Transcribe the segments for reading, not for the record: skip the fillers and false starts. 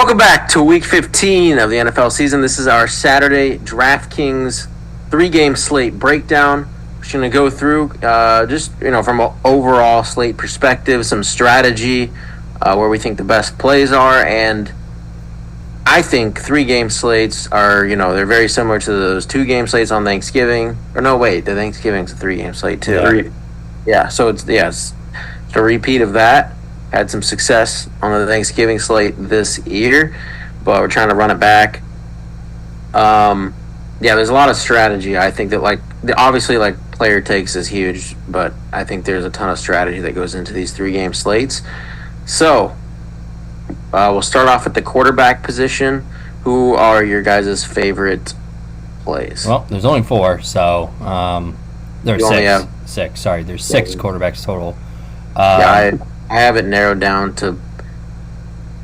Welcome back to Week 15 of the NFL season. This is our Saturday Draftkings 3-game slate breakdown. We're just going to go through from an overall slate perspective, some strategy, where we think the best plays are, and I think 3-game slates are, they're very similar to those 2-game slates on Thanksgiving. Or no, wait, the Thanksgiving's a 3-game slate too. Yeah, so it's a repeat of that. Had some success on the Thanksgiving slate this year, but we're trying to run it back. There's a lot of strategy. I think that obviously player takes is huge, but I think there's a ton of strategy that goes into these 3-game slates. So we'll start off at the quarterback position. Who are your guys' favorite plays? Well, there's only 4, so there's six. Sorry, there's 6 quarterbacks total. I have it narrowed down to,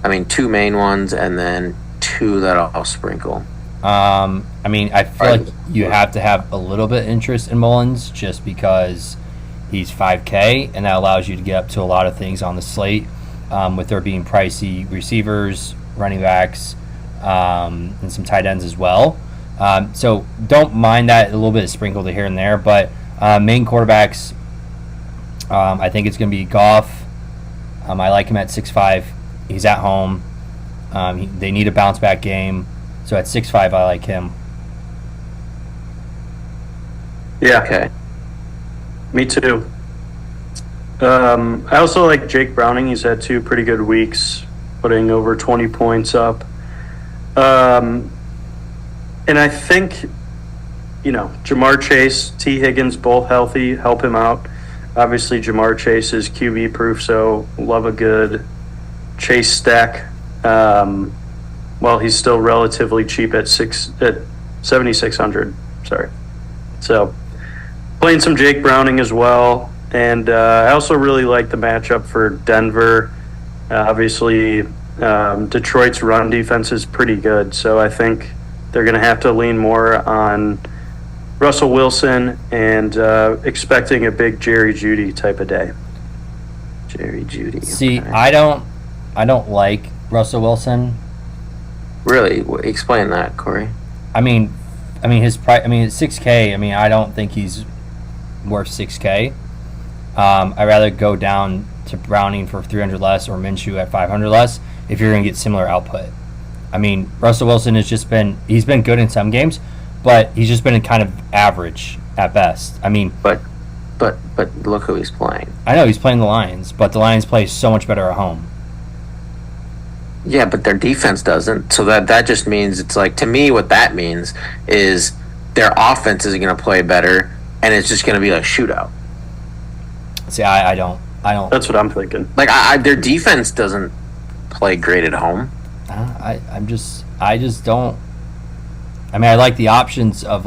2 main ones and then 2 that I'll sprinkle. I feel like you have to have a little bit of interest in Mullins just because he's $5K, and that allows you to get up to a lot of things on the slate, with there being pricey receivers, running backs, and some tight ends as well. So don't mind that a little bit of sprinkled here and there, but main quarterbacks, I think it's going to be Goff. I like him at 6'5". He's at home. They need a bounce back game. So at 6'5", I like him. Yeah. Okay. Me too. I also like Jake Browning. He's had 2 pretty good weeks, putting over 20 points up. And I think, Jamar Chase, T. Higgins, both healthy, help him out. Obviously, Jamar Chase is QB proof, so love a good Chase stack. He's still relatively cheap at 7,600. Sorry. So playing some Jake Browning as well, and I also really like the matchup for Denver. Obviously, Detroit's run defense is pretty good, so I think they're going to have to lean more on Russell Wilson and expecting a big Jerry Jeudy type of day. Jerry Jeudy. See, okay. I don't like Russell Wilson. Really? Explain that, Corey. His price. It's 6K. I don't think he's worth 6K. I'd rather go down to Browning for 300 less or Minshew at 500 less if you're going to get similar output. Russell Wilson has just been good in some games, but he's just been kind of average at best. But look who he's playing. I know he's playing the Lions, but the Lions play so much better at home. Yeah, but their defense doesn't. So that just means to me what that means is their offense is going to play better, and it's just going to be a shootout. See, I don't. That's what I'm thinking. Their defense doesn't play great at home. I just don't. I like the options of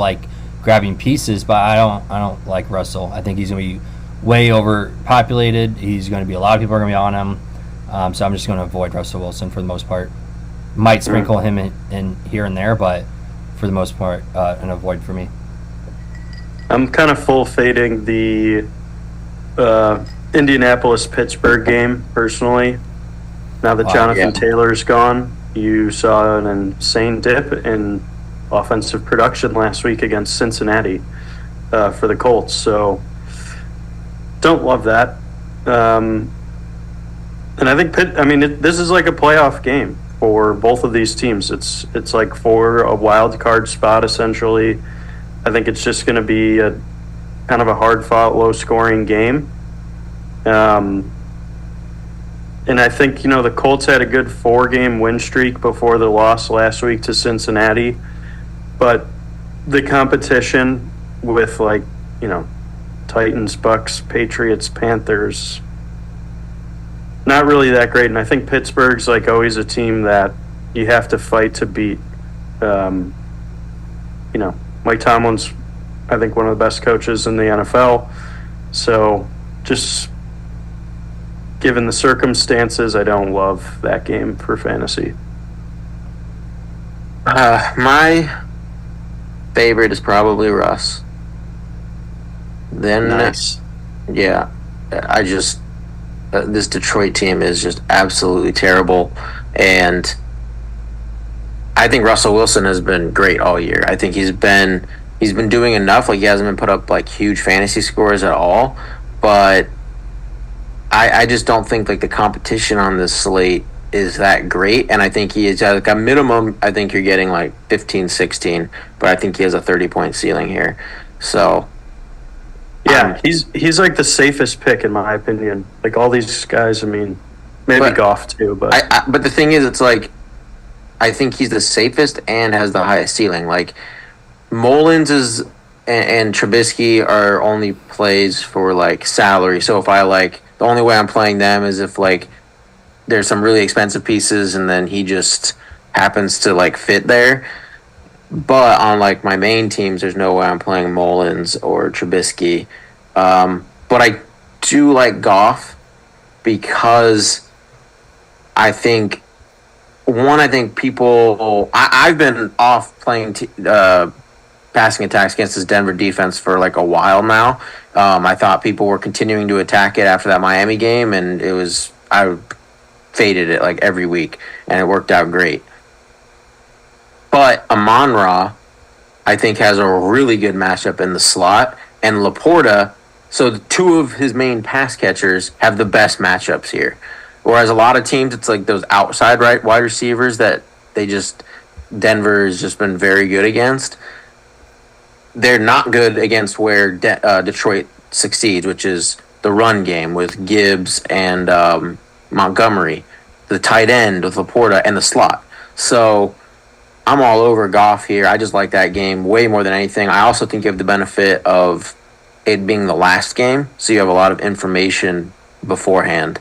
grabbing pieces, but I don't like Russell. I think he's going to be way overpopulated. He's going to be a lot of people are going to be on him. So I'm just going to avoid Russell Wilson for the most part. Might sprinkle him in here and there, but for the most part, an avoid for me. I'm kind of full fading the Indianapolis-Pittsburgh game personally. Now that Jonathan Taylor's gone, you saw an insane dip in offensive production last week against Cincinnati for the Colts. So don't love that. And I think this is like a playoff game for both of these teams. It's for a wild card spot essentially. I think it's just going to be a kind of a hard-fought, low-scoring game. And I think the Colts had a good 4-game win streak before the loss last week to Cincinnati, but the competition with Titans, Bucks, Patriots, Panthers, not really that great. And I think Pittsburgh's always a team that you have to fight to beat. Mike Tomlin's, I think, one of the best coaches in the NFL. So just given the circumstances, I don't love that game for fantasy. My favorite is probably Russ. Then, nice. Yeah, I just this Detroit team is just absolutely terrible, and I think Russell Wilson has been great all year. I think he's been doing enough. Like he hasn't been put up like huge fantasy scores at all, but I just don't think like the competition on this slate is that great. And I think he is like a minimum. I think you're getting like 15, 16, but I think he has a 30-point ceiling here. So Yeah, he's like the safest pick in my opinion. Like all these guys, I mean, maybe Goff too, but but the thing is, it's like I think he's the safest and has the highest ceiling. Like Mullins and Trubisky are only plays for like salary. So if I like the only way I'm playing them is if like there's some really expensive pieces and then he just happens to like fit there. But on like my main teams, there's no way I'm playing Mullins or Trubisky. But I do like Goff because I think people. I've been off playing passing attacks against this Denver defense for like a while now. I thought people were continuing to attack it after that Miami game, and I faded it like every week, and it worked out great. But Amon-Ra, I think, has a really good matchup in the slot, and Laporta. So the two of his main pass catchers have the best matchups here. Whereas a lot of teams, it's like those outside right wide receivers that Denver has just been very good against. They're not good against where Detroit succeeds, which is the run game with Gibbs and Montgomery, the tight end with Laporta, and the slot. So I'm all over Goff here. I just like that game way more than anything. I also think you have the benefit of it being the last game, so you have a lot of information beforehand.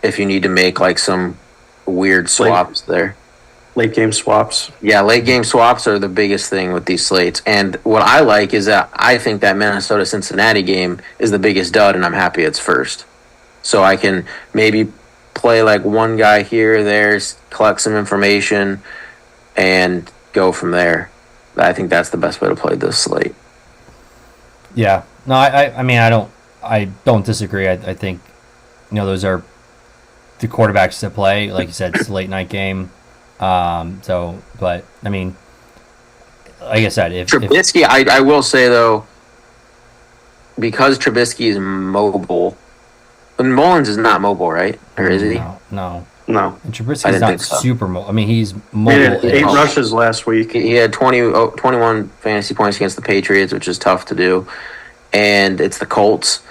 If you need to make like some weird swaps there. late game swaps. Yeah, late game swaps are the biggest thing with these slates. And what I like is that I think that Minnesota-Cincinnati game is the biggest dud, and I'm happy it's first. So I can maybe play like one guy here or there, collect some information, and go from there. I think that's the best way to play this slate. Yeah. No, I mean, I don't disagree. I think, those are the quarterbacks that play. Like you said, it's a late night game. But I mean, like I said, if Trubisky, I will say though, because Trubisky is mobile, and Mullins is not mobile, right? Or is he? No. No. And Trubisky's not super mobile. I mean, he's mobile. He had 8 rushes last week. He had 21 fantasy points against the Patriots, which is tough to do. And it's the Colts.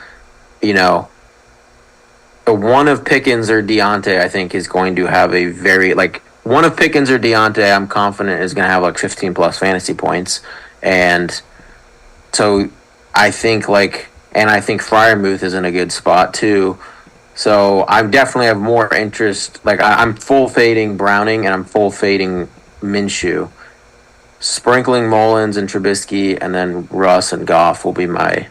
One of Pickens or Deontay, I think, is going to have a very, one of Pickens or Deontay, I'm confident, is going to have 15-plus fantasy points. And so I think, and I think Freiermuth is in a good spot, too. So I definitely have more interest. I'm full fading Browning and I'm full fading Minshew. Sprinkling Mullins and Trubisky, and then Russ and Goff will be my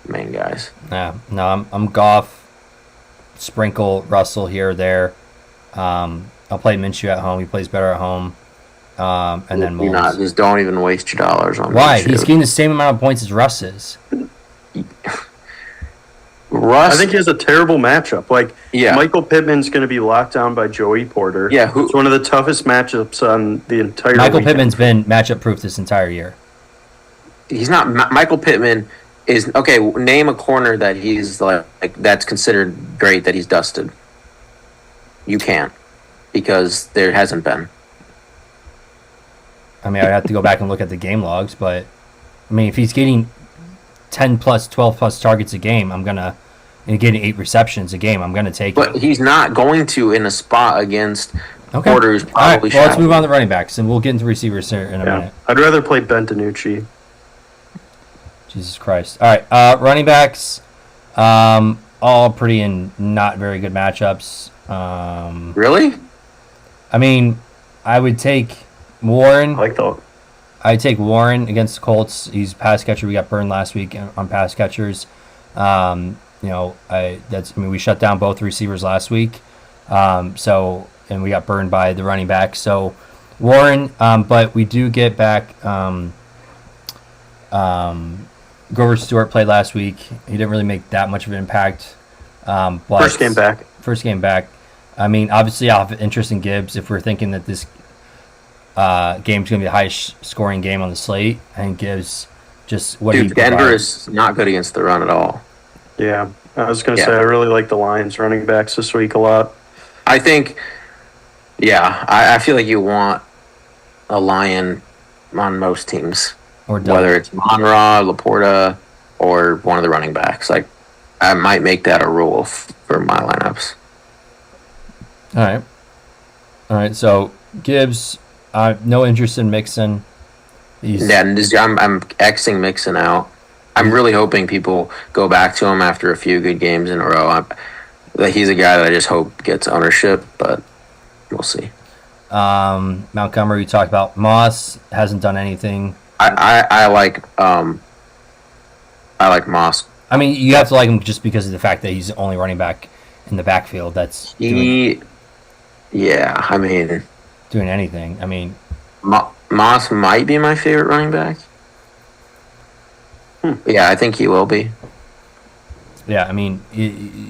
main guys. Yeah, no, I'm Goff. Sprinkle Russell here or there. I'll play Minshew at home. He plays better at home. And then Mullins. Just don't even waste your dollars on Why? Minshew. He's getting the same amount of points as Russ is. I think he has a terrible matchup. Michael Pittman's going to be locked down by Joey Porter. Yeah, it's one of the toughest matchups on the entire Michael weekend. Pittman's been matchup proof this entire year. He's not. Michael Pittman is okay. Name a corner that he's that's considered great that he's dusted. You can't, because there hasn't been. I mean, I'd have to go back and look at the game logs, but I mean, if he's getting 10 plus, 12 plus targets a game, and getting 8 receptions a game, I'm gonna take it. But he's not going to in a spot against Porter's probably. All right, well, let's move on to running backs, and we'll get into receivers here in a minute. I'd rather play Bentanucci. Jesus Christ! All right, running backs, all pretty and not very good matchups. Really? I mean, I would take Warren. I'd take Warren against the Colts. He's a pass catcher. We got burned last week on pass catchers. We shut down both receivers last week. And we got burned by the running back. So Warren, but we do get back. Grover Stewart played last week. He didn't really make that much of an impact. But First game back. I mean, obviously, I have interest in Gibbs. If we're thinking that this game's going to be the highest scoring game on the slate, I think Gibbs just what he Dude, Denver provides. is not good against the run at all. Yeah, I was going to Yeah. say I really like the Lions running backs this week a lot. I think, yeah, I feel like you want a Lion on most teams, Or double. whether it's Monra, Laporta, or one of the running backs. Like, I might make that a rule for my lineups. All right. So Gibbs, no interest in Mixon. Yeah, and I'm Xing Mixon out. I'm really hoping people go back to him after a few good games in a row. He's a guy that I just hope gets ownership, but we'll see. Montgomery, we talked about. Moss hasn't done anything. I like Moss. I mean, you have to like him just because of the fact that he's only running back in the backfield. That's Yeah, I mean, doing anything. I mean, Moss might be my favorite running back. Yeah, I think he will be. yeah. I mean,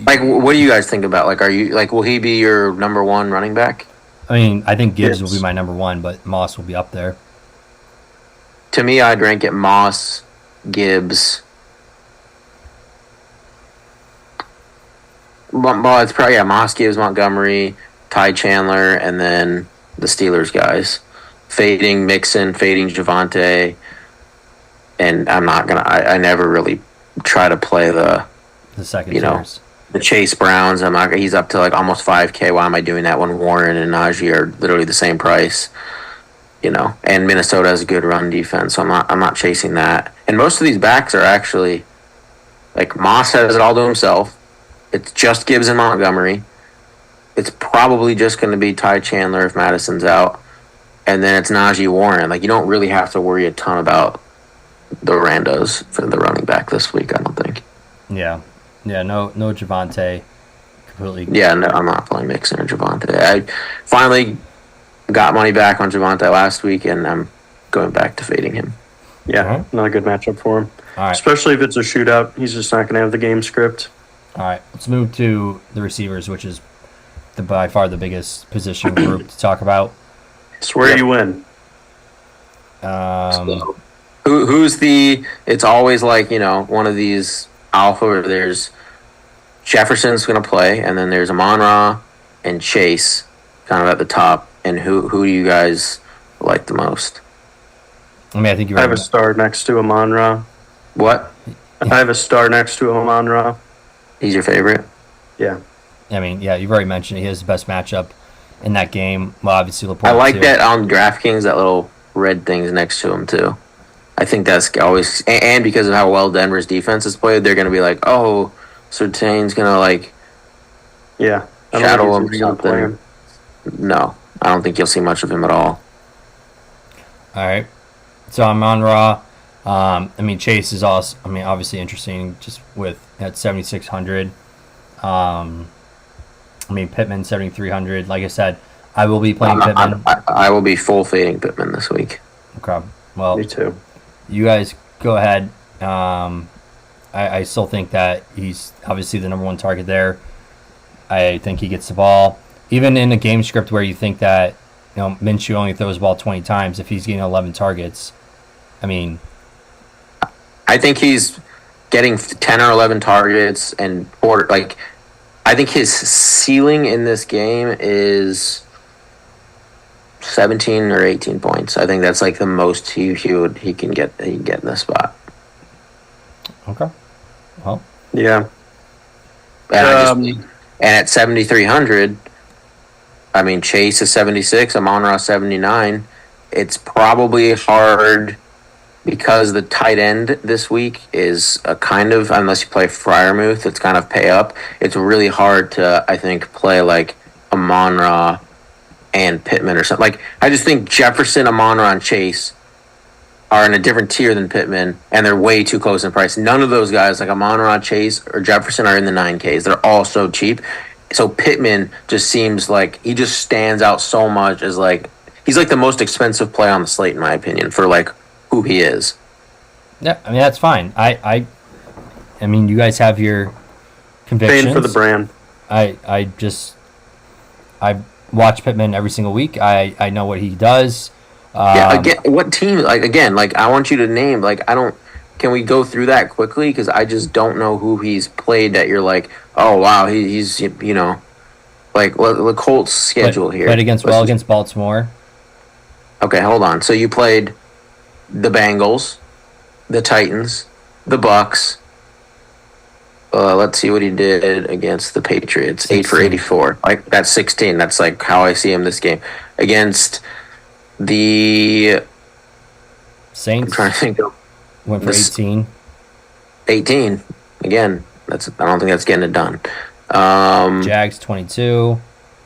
Like, what do you guys think about? Like, will he be your number one running back? I think Gibbs will Gibbs. be my number one, but Moss will be up there. To me, I'd rank it Moss, Gibbs. Well, it's probably Moss, Gibbs, Montgomery, Ty Chandler, and then the Steelers guys. Fading Mixon, fading Javante, and I'm not gonna. I never really try to play the second you know, tiers. the Chase Browns. I'm not. He's up to like almost 5K. Why am I doing that when Warren and Najee are literally the same price? And Minnesota has a good run defense, so I'm not chasing that. And most of these backs are actually like Moss has it all to himself. It's just Gibbs and Montgomery. It's probably just going to be Ty Chandler if Madison's out, and then it's Najee Warren. Like, you don't really have to worry a ton about the randos for the running back this week. I don't think. Yeah. No Javante. Completely. Yeah, no, I'm not playing Mixon or Javante. I finally got money back on Javante last week, and I'm going back to fading him. Yeah, Alright. not a good matchup for him. All right. Especially if it's a shootout. He's just not going to have the game script. All right. Let's move to the receivers, which is by far the biggest position group to talk about. It's where you win. So, who's the? It's always like one of these alpha where there's Jefferson's going to play, and then there's Amon-Ra and Chase kind of at the top. And who do you guys like the most? I think you're I have a right. star next to Amon-Ra. What? I have a star next to Amon-Ra. He's your favorite? Yeah. You've already mentioned he has the best matchup in that game. Well, obviously, Laporte I like too. that on DraftKings, that little red thing's next to him too. I think that's always, and because of how well Denver's defense is played, they're going to be like, oh, Surtain's going to like Yeah. I don't shadow think him he's or gonna play something. No, I don't think you'll see much of him at all. All right. So I'm on Raw. Chase is also, obviously interesting just with at 7,600. Pittman 7,300. Like I said, I will be playing Pittman. I will be full fading Pittman this week. Okay. Well, Me too. you guys go ahead. I still think that he's obviously the number one target there. I think he gets the ball. Even in a game script where you think that Minshew only throws the ball 20 times, if he's getting 11 targets, I think he's getting 10 or 11 targets I think his ceiling in this game is 17 or 18 points. I think that's like the most he can get in this spot. Okay. Well, Yeah. And at 7,300, Chase is 76, Amon-Ra 79. It's probably hard because the tight end this week is a kind of, unless you play Freiermuth, it's kind of pay up. It's really hard to, I think, play like Amon-Ra and Pittman or something. Like, I just think Jefferson, Amon-Ra, and Chase are in a different tier than Pittman, and they're way too close in price. None of those guys, like Amon-Ra, Chase, or Jefferson, are in the 9Ks. They're all so cheap. So Pittman just seems like he just stands out so much as like he's like the most expensive play on the slate in my opinion for like who he is. yeah, that's fine. You guys have your convictions. Paying for the brand. I just I watch Pittman every single week. I know what he does. Yeah, again, what team? I want you to name. Like, I don't. Can we go through that quickly? Because I just don't know who he's played. That you're like, oh wow, he's like the Colts schedule here. Played against Baltimore. Okay, hold on. So you played the Bengals, the Titans, the Bucks. Let's see what he did against the Patriots. 16. 8 for 84. Like, that's 16. That's like how I see him this game. Against the Saints. I'm trying to think of Went for 18. 18. Again, I don't think that's getting it done. Jags 22.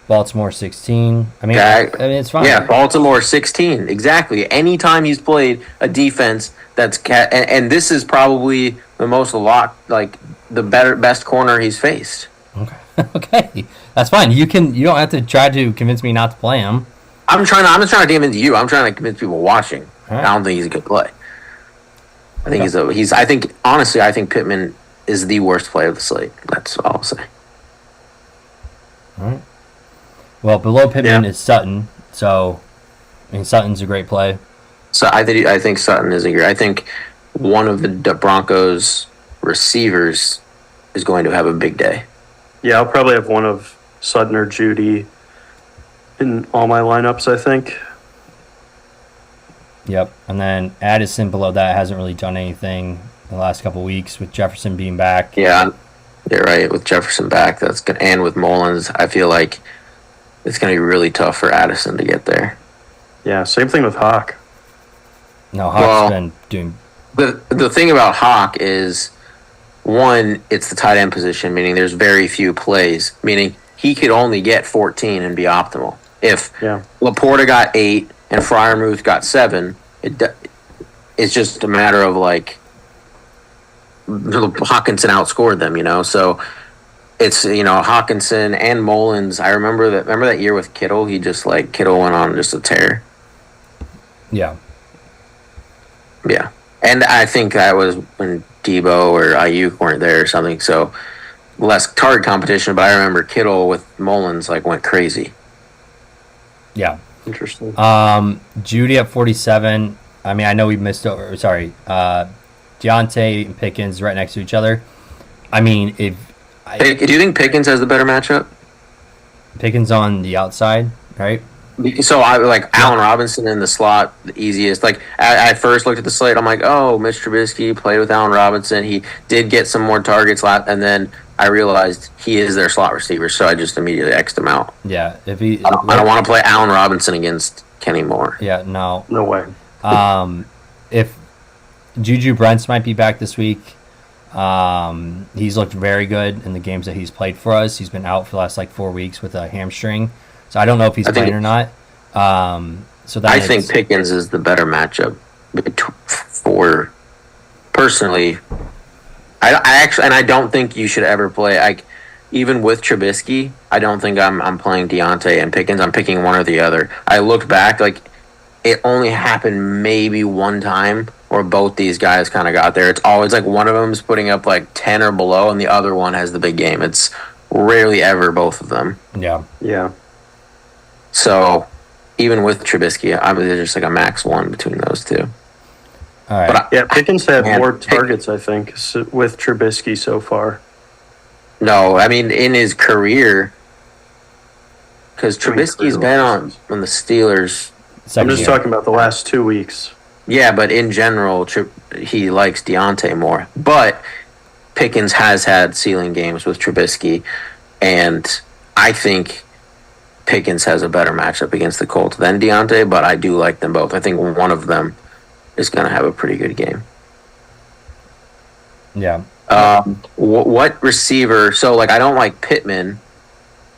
Baltimore 16. I mean, it's fine. Yeah, Baltimore 16. Exactly. Anytime he's played a defense that's and this is probably the most locked, like the best corner he's faced. Okay. Okay. That's fine. You don't have to try to convince me not to play him. I'm just trying to convince you. I'm trying to convince people watching. Right. I don't think he's a good play. I think I think Pittman is the worst player of the slate. That's all I'll say. All right. Well, below Pittman is Sutton. So, I mean, Sutton's a great play. So I think Sutton is a great. I think one of the Broncos receivers is going to have a big day. Yeah, I'll probably have one of Sutton or Judy in all my lineups, I think. Yep. And then Addison below that hasn't really done anything in the last couple of weeks with Jefferson being back. Yeah, you're right. With Jefferson back, that's good. And with Mullins, I feel like it's going to be really tough for Addison to get there. Yeah, same thing with Hawk. No, Hawk's been doing... The thing about Hawk is, one, it's the tight end position, meaning there's very few plays, meaning he could only get 14 and be optimal. If Laporta got 8 and Freiermuth got 7, it's just a matter of like Hawkinson outscored them, so it's Hawkinson and Mullins. I remember that year with Kittle, Kittle went on just a tear. Yeah. And I think that was when Debo or Ayuk weren't there or something, so less target competition, but I remember Kittle with Mullins went crazy. Yeah. Interesting. Judy at 47. I mean, I know we missed over. Sorry. Deontay and Pickens right next to each other. I mean, do you think Pickens has the better matchup? Pickens on the outside, right? So I Allen Robinson in the slot, the easiest. I first looked at the slate, I'm like, oh, Mitch Trubisky played with Allen Robinson. He did get some more targets, and then I realized he is their slot receiver, so I just immediately X'd him out. Yeah, I don't want to play Allen Robinson against Kenny Moore. Yeah, no way. If Juju Brents might be back this week, he's looked very good in the games that he's played for us. He's been out for the last 4 weeks with a hamstring, so I don't know if he's playing or not. I think Pickens is the better matchup for personally. I don't think you should ever play even with Trubisky. I don't think I'm playing Deontay and Pickens. I'm picking one or the other. I looked back, it only happened maybe one time where both these guys kind of got there. It's always one of them's putting up 10 or below, and the other one has the big game. It's rarely ever both of them. Yeah. So even with Trubisky, there's just a max one between those two. All right. Pickens had more targets, I think, with Trubisky so far. No, I mean in his career, because Trubisky's been on the Steelers. I'm just talking about the last 2 weeks. Yeah, but in general, he likes Deontay more. But Pickens has had ceiling games with Trubisky, and I think Pickens has a better matchup against the Colts than Deontay, but I do like them both. I think one of them is going to have a pretty good game. Yeah. What receiver? So, I don't like Pittman,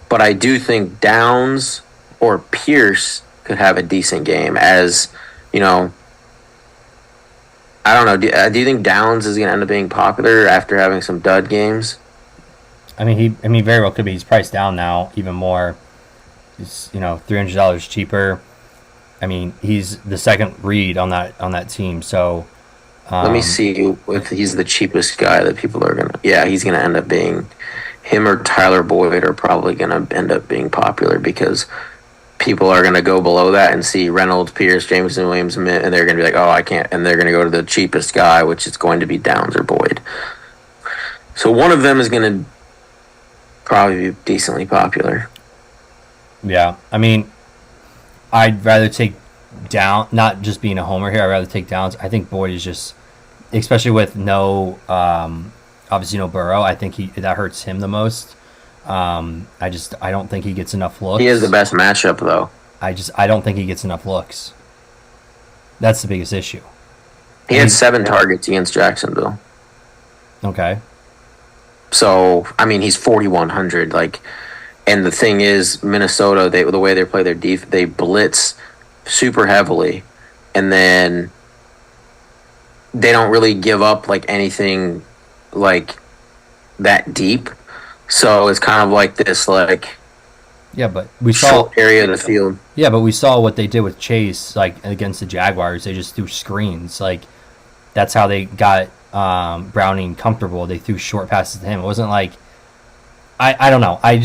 but I do think Downs or Pierce could have a decent game. As I don't know. Do you think Downs is going to end up being popular after having some dud games? I mean, he very well could be. He's priced down now even more. He's $300 cheaper. I mean, he's the second read on that team. So let me see if he's the cheapest guy that people are gonna. Yeah, he's gonna end up being him or Tyler Boyd are probably going to end up being popular because people are going to go below that and see Reynolds, Pierce, Jameson, Williams, and they're going to be like, oh, I can't. And they're going to go to the cheapest guy, which is going to be Downs or Boyd. So one of them is going to probably be decently popular. Yeah. I mean, I'd rather take down, not just being a homer here, I'd rather take Downs. I think Boyd is just, especially with obviously no Burrow, I think that hurts him the most. I don't think he gets enough looks. He has the best matchup, though. I don't think he gets enough looks. That's the biggest issue. He had 7 targets against Jacksonville. Okay. So, I mean, he's 4,100. And the thing is, Minnesota, the way they play their defense, they blitz super heavily, and then they don't really give up anything that deep. So it's kind of like this yeah, but we saw area of the field. Yeah, but we saw what they did with Chase against the Jaguars. They just threw screens. That's how they got Browning comfortable. They threw short passes to him. It wasn't I don't know. I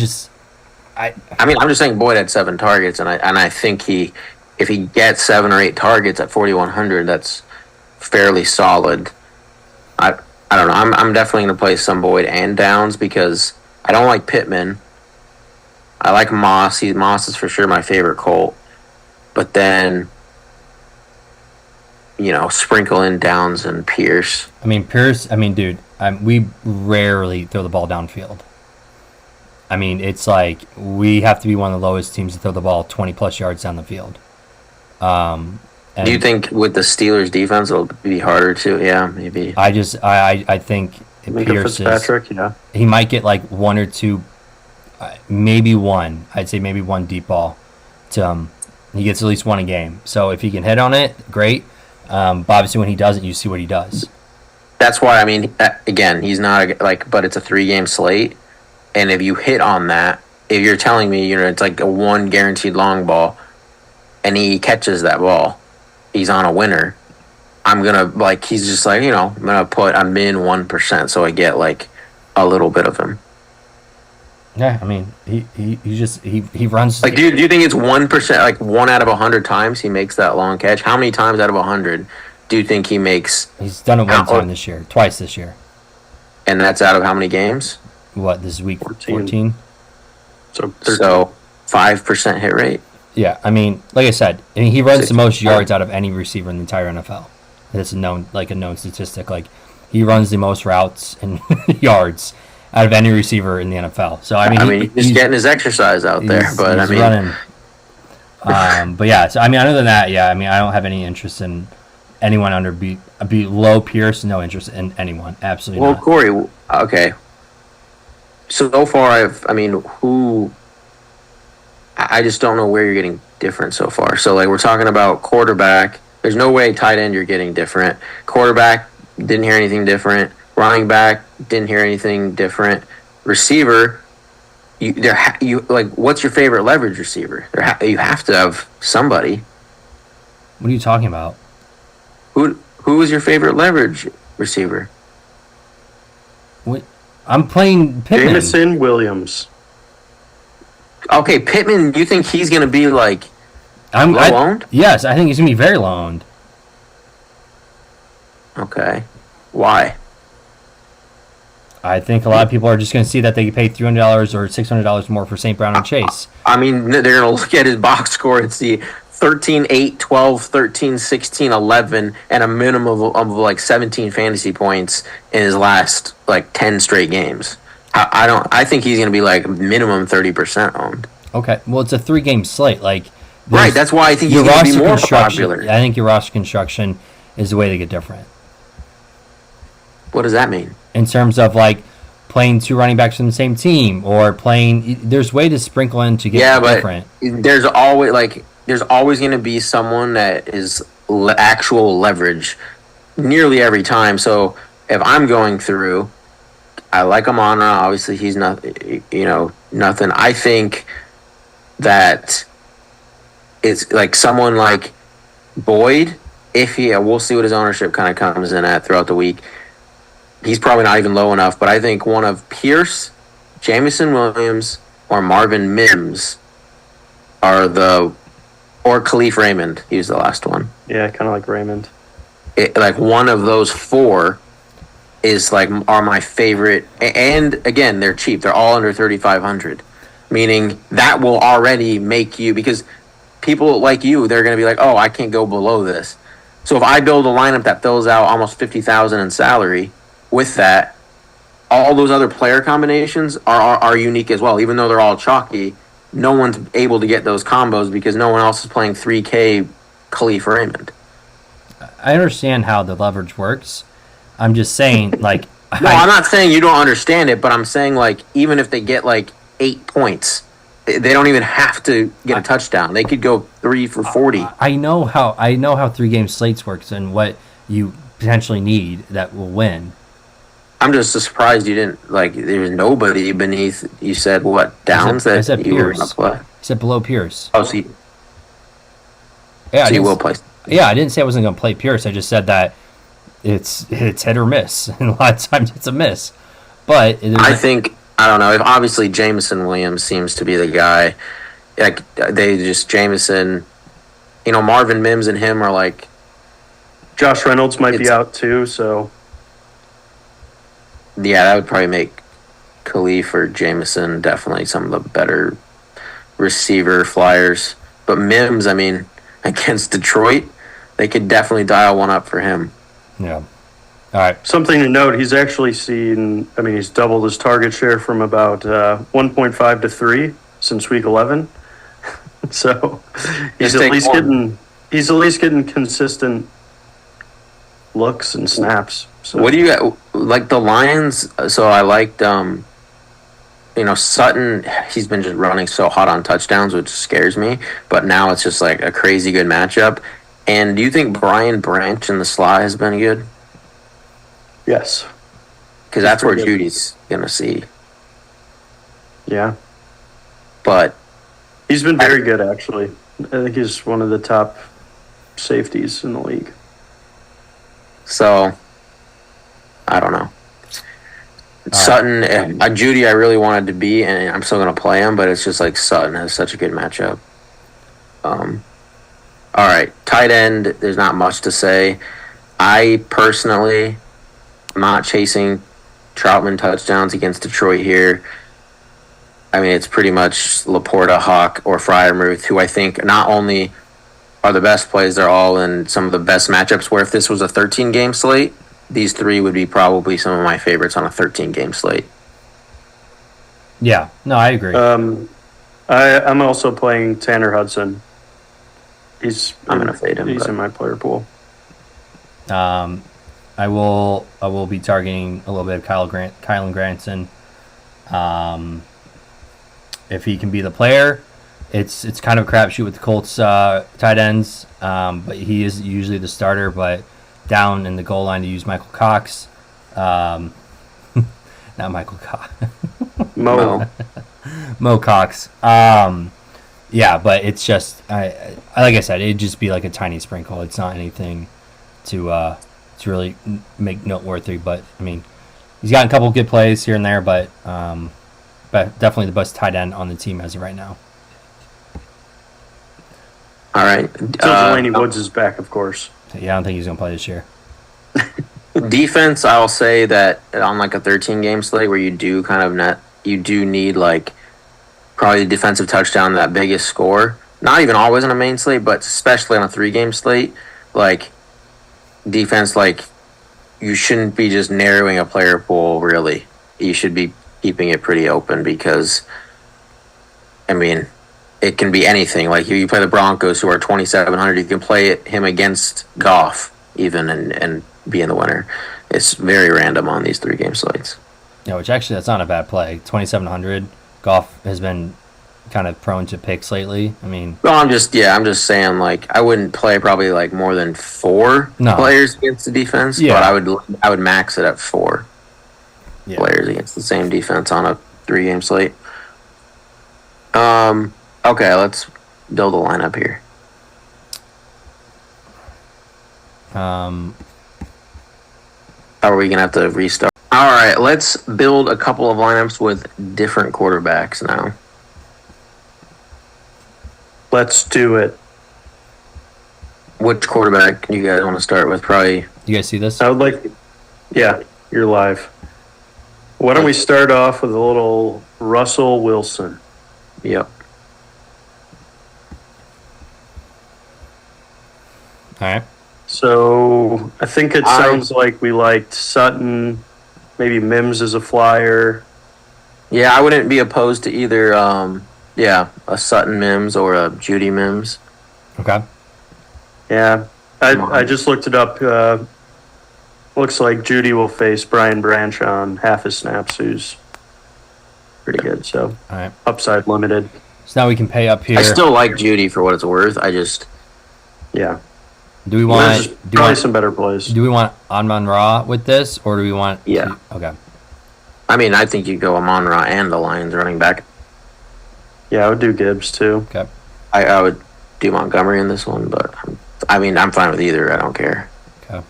mean, I'm just saying Boyd had 7 targets, and I think if he gets 7 or 8 targets at 4,100, that's fairly solid. I don't know. I'm definitely going to play some Boyd and Downs because I don't like Pittman. I like Moss. Moss is for sure my favorite Colt. But then, sprinkle in Downs and Pierce. Dude, we rarely throw the ball downfield. I mean, it's we have to be one of the lowest teams to throw the ball 20-plus yards down the field. Do you think with the Steelers' defense it'll be harder to? Yeah, maybe. I think Pierce Fitzpatrick, yeah. He might get 1 or 2, maybe 1. I'd say maybe 1 deep ball. He gets at least 1 a game. So if he can hit on it, great. But obviously when he doesn't, you see what he does. That's why, again, he's not but it's a 3-game slate. And if you hit on that, if you're telling me, it's a 1 guaranteed long ball, and he catches that ball, he's on a winner. I'm gonna he's just I'm gonna put a min 1%, so I get a little bit of him. Yeah, I mean he runs. Do you think it's 1%? 1 out of 100 times he makes that long catch. How many times out of 100 do you think he makes? He's done it twice this year. And that's out of how many games? What, this is week 14? So 5% hit rate. Yeah, I mean, like I said, he runs the most yards out of any receiver in the entire NFL. That's a known statistic. He runs the most routes and yards out of any receiver in the NFL. So he's getting his exercise out there. But he's running. But yeah, so other than that, yeah, I don't have any interest in anyone under below Pierce. No interest in anyone. Absolutely. Well, not. Corey, okay. So far, who? I just don't know where you're getting different so far. So, we're talking about quarterback. There's no way tight end you're getting different. Quarterback, didn't hear anything different. Running back, didn't hear anything different. Receiver, what's your favorite leverage receiver? You have to have somebody. What are you talking about? Who is your favorite leverage receiver? What? I'm playing Pittman. Jameson Williams. Okay, Pittman, you think he's going to be low-owned? Yes, I think he's going to be very low-owned. Okay. Why? I think a lot of people are just going to see that they pay $300 or $600 more for St. Brown and Chase. They're going to look at his box score and see 13, 8, 12, 13, 16, 11, and a minimum of 17 fantasy points in his last 10 straight games. I think he's going to be minimum 30% owned. Okay, well, it's a 3-game slate. Right, that's why I think he's going to be more popular. I think your roster construction is the way to get different. What does that mean? In terms of playing 2 running backs from the same team, or there's way to sprinkle in to get different. There's always going to be someone that is actual leverage nearly every time. So if I'm going through, I like Amon-Ra. Obviously, he's not, nothing. I think that it's someone like Boyd. We'll see what his ownership kind of comes in at throughout the week. He's probably not even low enough, but I think one of Pierce, Jamison Williams or Marvin Mims or Khalif Raymond. He was the last one. Yeah, kind of like Raymond. Like one of those four is are my favorite. And again, they're cheap. They're all under 3,500, meaning that will already make you, because people like you, they're going to be like, oh, I can't go below this. So if I build a lineup that fills out almost 50,000 in salary with that, all those other player combinations are unique as well. Even though they're all chalky, no one's able to get those combos because no one else is playing 3K Khalif Raymond. I understand how the leverage works. I'm just saying, like... No, I'm not saying you don't understand it, but I'm saying, like, even if they get, 8 points, they don't even have to get a touchdown. They could go 3 for 40. I know how 3-game slates works and what you potentially need that will win. I'm just surprised you didn't, there's nobody beneath, you said, what, Downs I said you were Pierce. going to play? I said below Pierce. Oh, so you will play. Yeah, I didn't say I wasn't going to play Pierce. I just said that it's hit or miss, and a lot of times it's a miss. But I think, I don't know, if obviously Jamison Williams seems to be the guy. Jamison, Marvin Mims and him are Josh Reynolds might be out too, so... Yeah, that would probably make Khalif or Jamison definitely some of the better receiver flyers. But Mims, against Detroit, they could definitely dial one up for him. Yeah. All right. Something to note, he's actually he's doubled his target share from about 1.5 to 3 since week 11. So he's at least getting consistent looks and snaps. So. What do you like the Lions? So I liked Sutton. He's been just running so hot on touchdowns, which scares me. But now it's just a crazy good matchup. And do you think Brian Branch in the slot has been good? Yes, because that's where Judy's gonna see. Yeah, but he's been very good actually. I think he's one of the top safeties in the league. So, I don't know. Sutton, Judy, I really wanted to be, and I'm still going to play him, but it's just Sutton has such a good matchup. All right, tight end, there's not much to say. I personally am not chasing Troutman touchdowns against Detroit here. It's pretty much Laporta, Hawk, or Freiermuth, who I think not only are the best plays, they're all in some of the best matchups, where if this was a 13-game slate, these three would be probably some of my favorites on a 13-game slate. Yeah, no, I agree. I'm also playing Tanner Hudson. I'm going to fade him. He's in my player pool. I will be targeting a little bit of Kylan Granson. If he can be the player, it's kind of a crapshoot with the Colts tight ends, but he is usually the starter. But down in the goal line to use Michael Cox, not Michael Cox, Mo Cox. Yeah, but it's just I like I said, it'd just be like a tiny sprinkle. It's not anything to really make noteworthy. But he's gotten a couple of good plays here and there, but definitely the best tight end on the team as of right now. All right. Delaney Woods is back, of course. Yeah, I don't think he's going to play this year. Defense, I'll say that on a 13-game slate where you do need probably the defensive touchdown, that biggest score. Not even always on a main slate, but especially on a 3-game slate. Defense, you shouldn't be just narrowing a player pool, really. You should be keeping it pretty open because, it can be anything. You play the Broncos, who are 2,700. You can play him against Goff even and be in the winner. It's very random on these 3-game slates. Yeah, which actually that's not a bad play. 2,700. Goff has been kind of prone to picks lately. Well, I'm just saying I wouldn't play probably more than 4 players against the defense. Yeah. But I would max it at 4 players against the same defense on a 3-game slate. Okay, let's build a lineup here. Are we going to have to restart? All right, let's build a couple of lineups with different quarterbacks now. Let's do it. Which quarterback do you guys want to start with? Probably. You guys see this? I would like. Yeah, you're live. Why don't we start off with a little Russell Wilson? Yep. All right. So I think it sounds like we liked Sutton, maybe Mims as a flyer. Yeah, I wouldn't be opposed to either. A Sutton Mims or a Judy Mims. Okay. Yeah, I just looked it up. Looks like Judy will face Brian Branch on half his snaps, who's pretty good. So all right. Upside limited. So now we can pay up here. I still like Judy for what it's worth. Yeah. Do we want some better plays? Do we want Amon-Ra with this, or do we want? Yeah. Okay. I mean, I think you go Amon-Ra and the Lions running back. Yeah, I would do Gibbs too. Okay. I would do Montgomery in this one, but I'm fine with either. I don't care. Okay.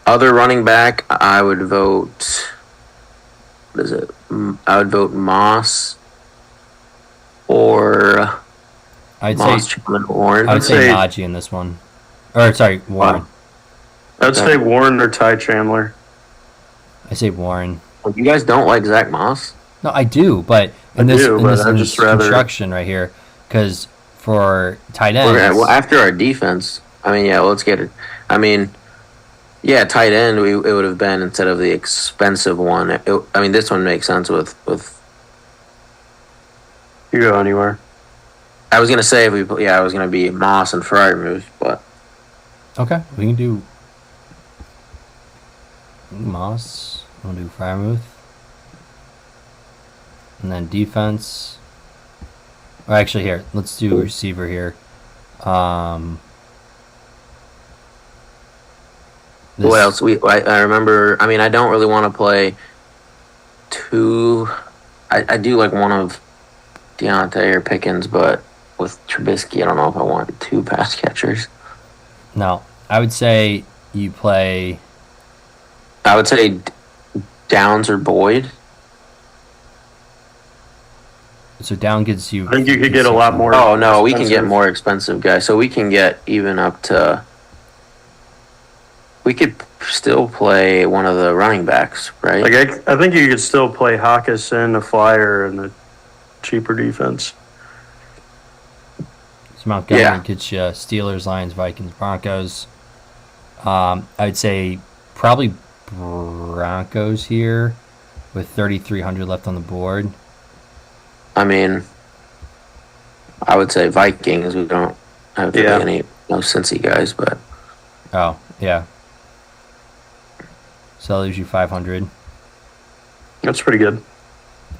Other running back, I would vote. What is it? I would vote Moss or Moss, Warren. I would say Najee in this one. Or sorry, Warren. Wow. I'd say Warren or Ty Chandler. I say Warren. You guys don't like Zach Moss? No, I do, but in this construction right here, because for tight ends, after our defense, let's get it. Tight end, it would have been instead of the expensive one. This one makes sense with. You go anywhere. I was gonna say I was gonna be Moss and Freiermuth, but okay, we can do Moss. We'll do Freiermuth, and then defense. Or actually, here, let's do receiver here. What else? I remember. I don't really want to play two. I do like one of Deontay or Pickens, but with Trubisky, I don't know if I want two pass catchers. No, I would say you play. I would say Downs or Boyd. So down gets you. I think you could get a lot more. Oh no, we can get more expensive guys. So we can get even up to. We could still play one of the running backs, right? Like I think you could still play Hawkinson, a flyer, and a cheaper defense. So Montgomery gets you Steelers, Lions, Vikings, Broncos. I would say probably Broncos here with 3,300 left on the board. I would say Vikings. We don't have any Cincy guys, but. Oh, yeah. So that leaves you 500. That's pretty good.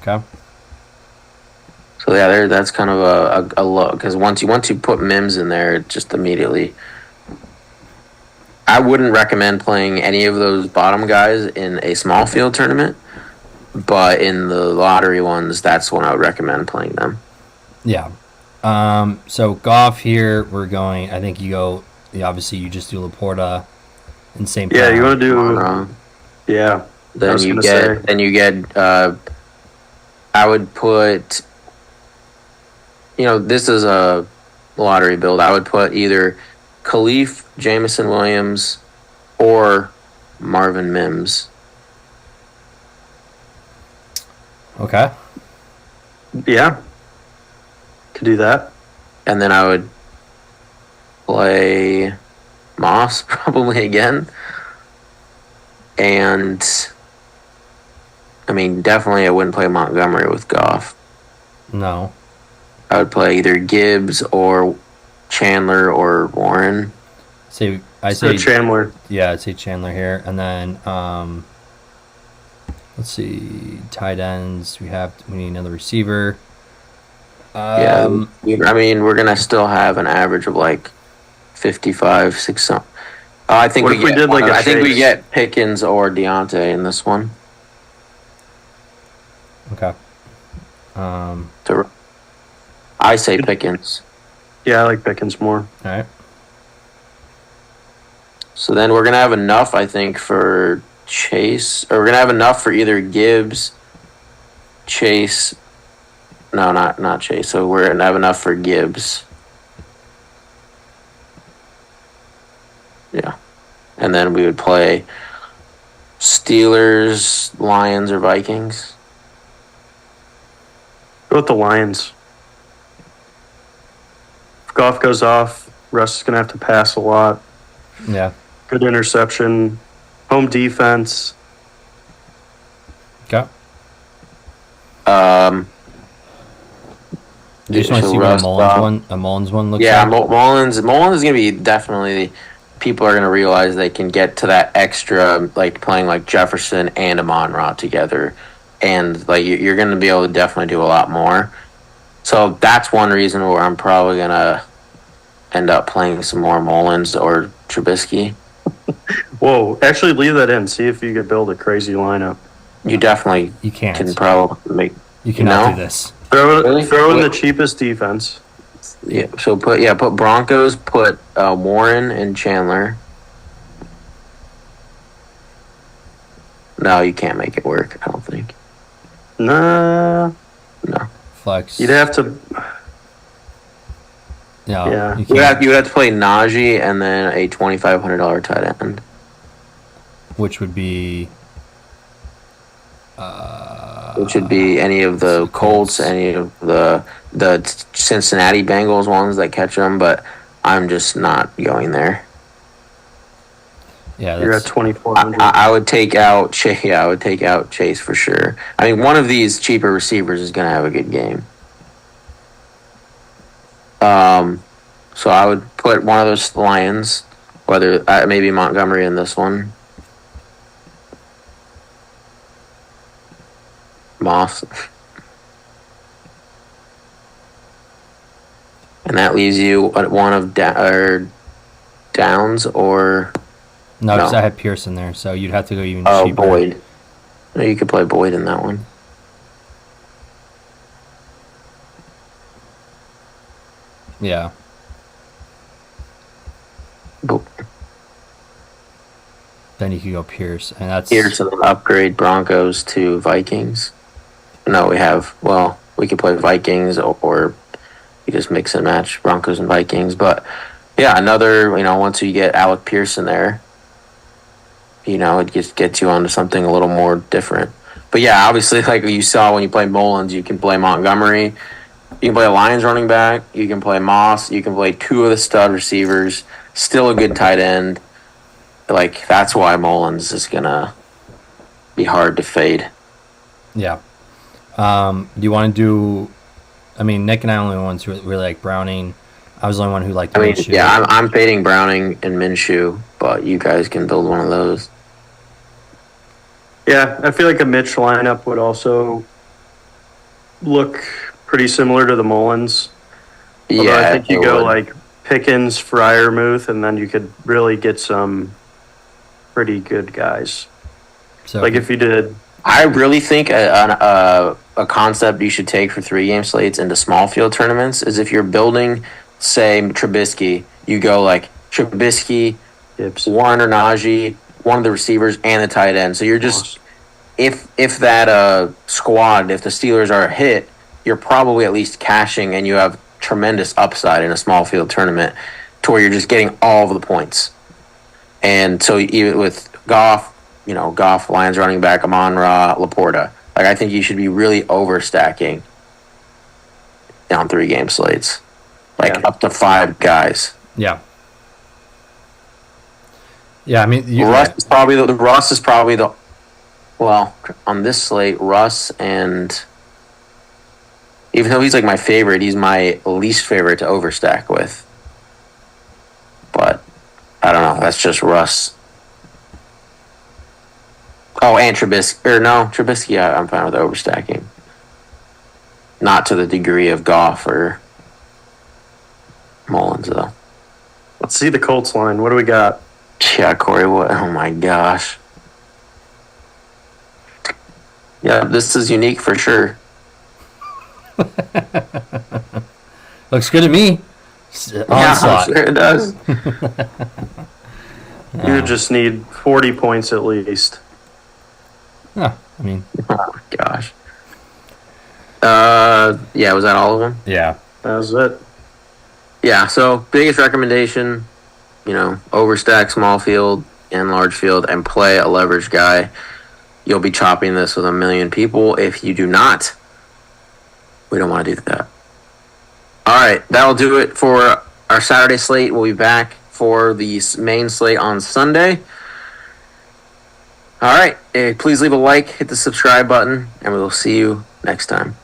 Okay. So yeah, that's kind of a low, because once you put Mims in there, it just immediately. I wouldn't recommend playing any of those bottom guys in a small field tournament, but in the lottery ones, that's when I would recommend playing them. Yeah. So Goff here, we're going. I think you go. Obviously, you just do Laporta and St. Yeah, you want to do. Yeah. Then you get. I would put. This is a lottery build. I would put either Khalif, Jamison Williams, or Marvin Mims. Okay. Yeah. Could do that. And then I would play Moss probably again. And definitely I wouldn't play Montgomery with Goff. No. I would play either Gibbs or Chandler or Warren. I say Chandler. Yeah, I'd say Chandler here. And then let's see, tight ends. We need another receiver. We're gonna still have an average of like 55, 60. I think we get Pickens or Deontay in this one. Okay. I say Pickens. Yeah, I like Pickens more. All right. So then we're gonna have enough, I think, for Chase, or we're gonna have enough for either Gibbs, Chase. No, not Chase. So we're gonna have enough for Gibbs. Yeah, and then we would play Steelers, Lions, or Vikings. Go with the Lions. If Goff goes off, Russ is going to have to pass a lot. Yeah. Good interception. Home defense. Okay. You just want to see what a Mullins one looks like? Yeah, Mullins is going to be definitely... People are going to realize they can get to that extra, like playing like Jefferson and Amon-Ra together. And like you're going to be able to definitely do a lot more. So that's one reason where I'm probably going to end up playing some more Mullins or Trubisky. Whoa, actually leave that in. See if you could build a crazy lineup. You definitely can probably make... You cannot do this. Throw in the cheapest defense. Yeah, so put Broncos, put Warren and Chandler. No, you can't make it work, I don't think. Nah. No. Flex. You'd have to... No, yeah. You would have to play Najee and then a $2,500 tight end. Which would be... Which would be any of the Colts, any of the Cincinnati Bengals ones that catch them, but I'm just not going there. Yeah, you're at 2,400. I would take out Chase. Yeah, I would take out Chase for sure. I mean, one of these cheaper receivers is going to have a good game. So I would put one of those Lions, whether maybe Montgomery in this one. Moss. And that leaves you at one of Downs or... No, because I had Pearson there, so you'd have to go even cheaper. Boyd. No, you could play Boyd in that one. Yeah. Then you could go Pierce, and that's... Pierce and then upgrade Broncos to Vikings. No, we could play Vikings or you just mix and match Broncos and Vikings. But, yeah, another, once you get Alec Pierce in there, it just gets you onto something a little more different. But, yeah, obviously, like you saw when you play Mullins, you can play Montgomery. You can play a Lions running back. You can play Moss. You can play two of the stud receivers. Still a good tight end. Like, that's why Mullins is going to be hard to fade. Yeah. Do you want to do... I mean, Nick and I are the only ones who really like Browning. I was the only one who liked Minshew. Yeah, I'm fading Browning and Minshew, but you guys can build one of those. Yeah, I feel like a Mitch lineup would also look pretty similar to the Mullins. Although I think you go like Pickens, Freiermuth, and then you could really get some pretty good guys. So like if you did... I really think a concept you should take for 3-game slates into small field tournaments is if you're building, say, Trubisky, you go like Trubisky, Warren or Najee, one of the receivers, and the tight end. So you're just, if that squad, if the Steelers are a hit, you're probably at least cashing and you have tremendous upside in a small field tournament to where you're just getting all of the points. And so even with Goff, Lions running back, Amon-Ra, Laporta. Like, I think you should be really overstacking on 3-game slates. Like, up to 5 guys. Yeah. Yeah, I mean... Russ is probably the... Well, on this slate, Russ and... Even though he's, like, my favorite, he's my least favorite to overstack with. But, I don't know. That's just Russ. Oh, and Trubisky. Trubisky, yeah, I'm fine with overstacking. Not to the degree of Goff or Mullins, though. Let's see the Colts line. What do we got? Yeah, Corey, what? Oh, my gosh. Yeah, this is unique for sure. Looks good to me. Yeah, I'm sure it does. You would just need 40 points at least. Yeah, I mean, Oh my gosh. Yeah, was that all of them? yeah. That was it. Yeah, so biggest recommendation, overstack small field and large field and play a leverage guy. You'll be chopping this with a million people. If you do not, we don't want to do that. All right, that'll do it for our Saturday slate. We'll be back for the main slate on Sunday. All right, please leave a like, hit the subscribe button, and we will see you next time.